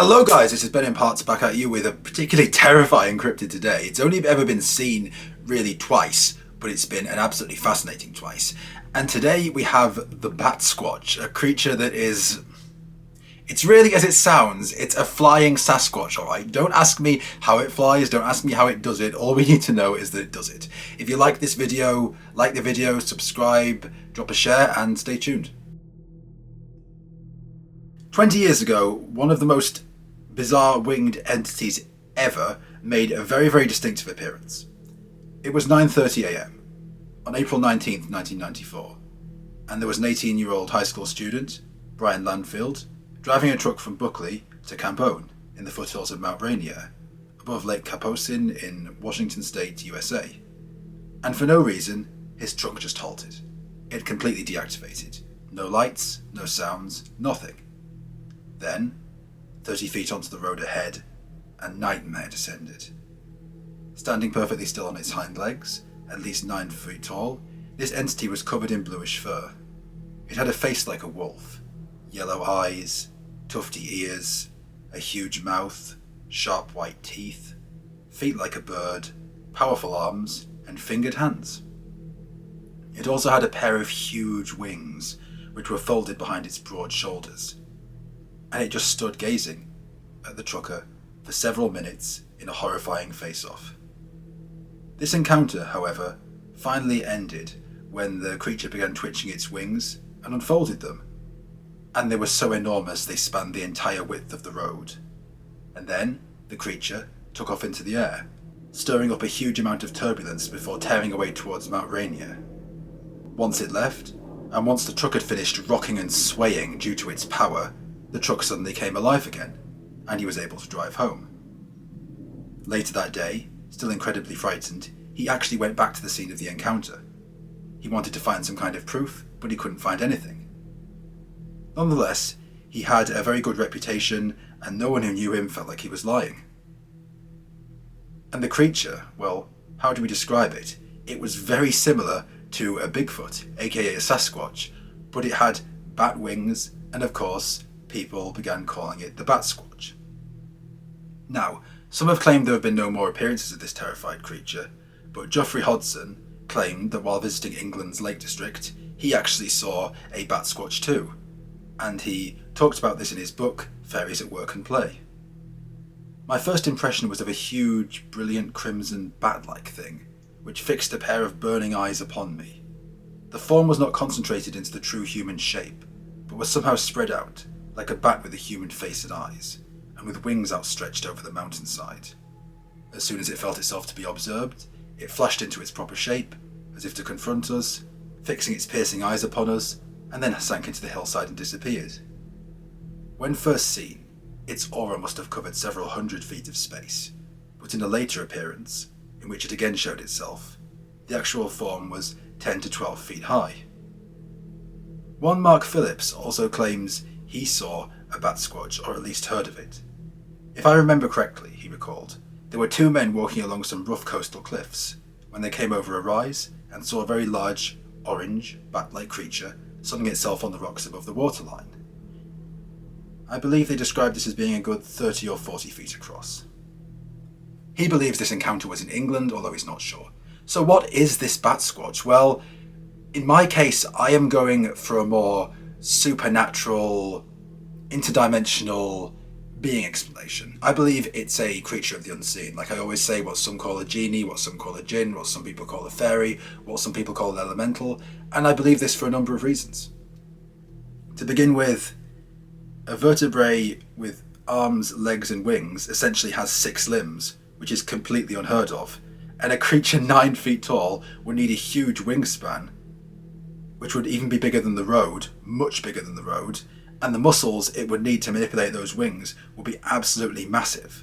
Hello guys, this is Ben in Parts back at you with a particularly terrifying cryptid today. It's only ever been seen really twice, but it's been an absolutely fascinating twice. And today we have the Batsquatch, a creature that is... It's really as it sounds, it's a flying Sasquatch, alright? Don't ask me how it flies, don't ask me how it does it, all we need to know is that it does it. If you like this video, like the video, subscribe, drop a share, and stay tuned. 20 years ago, one of the most bizarre winged entities ever made a very distinctive appearance. It was 9:30 a.m. on April 19th, 1994, and there was an 18-year-old high school student, Brian Landfield, driving a truck from Buckley to Campone in the foothills of Mount Rainier, above Lake Caposin in Washington State, USA. And for no reason, his truck just halted. It completely deactivated. No lights, no sounds, nothing. Then, 30 feet onto the road ahead, a nightmare descended. Standing perfectly still on its hind legs, at least 9 feet tall, this entity was covered in bluish fur. It had a face like a wolf, yellow eyes, tufty ears, a huge mouth, sharp white teeth, feet like a bird, powerful arms, and fingered hands. It also had a pair of huge wings, which were folded behind its broad shoulders. And it just stood gazing at the trucker for several minutes in a horrifying face-off. This encounter, however, finally ended when the creature began twitching its wings and unfolded them, and they were so enormous they spanned the entire width of the road. And then the creature took off into the air, stirring up a huge amount of turbulence before tearing away towards Mount Rainier. Once it left, and once the truck had finished rocking and swaying due to its power, the truck suddenly came alive again, and he was able to drive home. Later that day, still incredibly frightened, he actually went back to the scene of the encounter. He wanted to find some kind of proof, but he couldn't find anything. Nonetheless, he had a very good reputation, and no one who knew him felt like he was lying. And the creature, well, how do we describe it? It was very similar to a Bigfoot, aka a Sasquatch, but it had bat wings, and of course, people began calling it the Batsquatch. Now, some have claimed there have been no more appearances of this terrified creature, but Geoffrey Hodson claimed that while visiting England's Lake District, he actually saw a Batsquatch too, and he talked about this in his book, Fairies at Work and Play. My first impression was of a huge, brilliant crimson bat-like thing, which fixed a pair of burning eyes upon me. The form was not concentrated into the true human shape, but was somehow spread out, like a bat with a human face and eyes, and with wings outstretched over the mountainside. As soon as it felt itself to be observed, it flashed into its proper shape, as if to confront us, fixing its piercing eyes upon us, and then sank into the hillside and disappeared. When first seen, its aura must have covered several hundred feet of space, but in a later appearance, in which it again showed itself, the actual form was 10 to 12 feet high. One Mark Phillips also claims he saw a Batsquatch, or at least heard of it. If I remember correctly, he recalled, there were two men walking along some rough coastal cliffs when they came over a rise and saw a very large, orange, bat-like creature sunning itself on the rocks above the waterline. I believe they described this as being a good 30 or 40 feet across. He believes this encounter was in England, although he's not sure. So what is this Batsquatch? Well, in my case, I am going for a more supernatural, interdimensional being explanation. I believe it's a creature of the unseen. Like I always say, what some call a genie, what some call a jinn, what some people call a fairy, what some people call an elemental, and I believe this for a number of reasons. To begin with, a vertebrate with arms, legs and wings essentially has 6 limbs, which is completely unheard of, and a creature 9 feet tall would need a huge wingspan, which would even be bigger than the road, much bigger than the road, and the muscles it would need to manipulate those wings would be absolutely massive.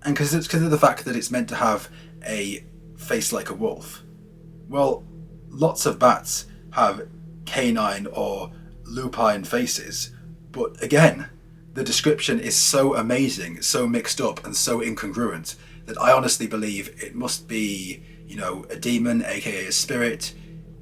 And because of the fact that it's meant to have a face like a wolf, well, lots of bats have canine or lupine faces, but again, the description is so amazing, so mixed up and so incongruent that I honestly believe it must be, a demon, aka a spirit,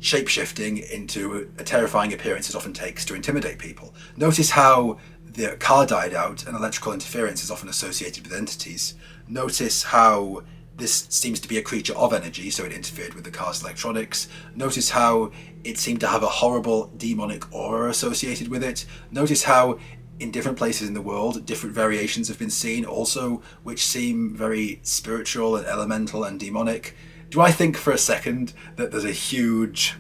shape-shifting into a terrifying appearance it often takes to intimidate people. Notice how the car died out and electrical interference is often associated with entities. Notice how this seems to be a creature of energy, so it interfered with the car's electronics. Notice how it seemed to have a horrible demonic aura associated with it. Notice how in different places in the world, different variations have been seen also, which seem very spiritual and elemental and demonic. Do I think for a second that there's a huge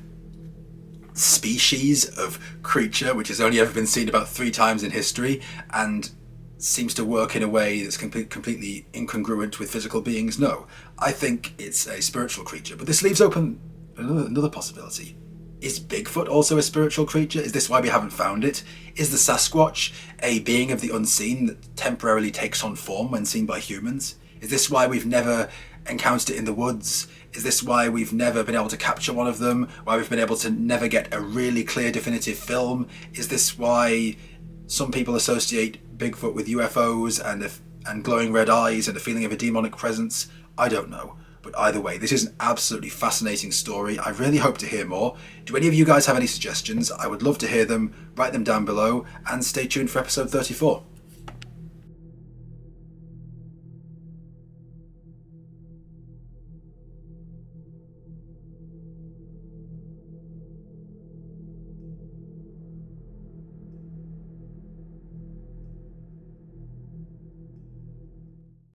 species of creature which has only ever been seen about 3 times in history and seems to work in a way that's completely incongruent with physical beings? No. I think it's a spiritual creature, but this leaves open another possibility. Is Bigfoot also a spiritual creature? Is this why we haven't found it? Is the Sasquatch a being of the unseen that temporarily takes on form when seen by humans? Is this why we've never encountered it in the woods? Is this why we've never been able to capture one of them? Why we've been able to never get a really clear, definitive film? Is this why some people associate Bigfoot with UFOs and glowing red eyes and a feeling of a demonic presence? I don't know. But either way, this is an absolutely fascinating story. I really hope to hear more. Do any of you guys have any suggestions? I would love to hear them. Write them down below and stay tuned for episode 34.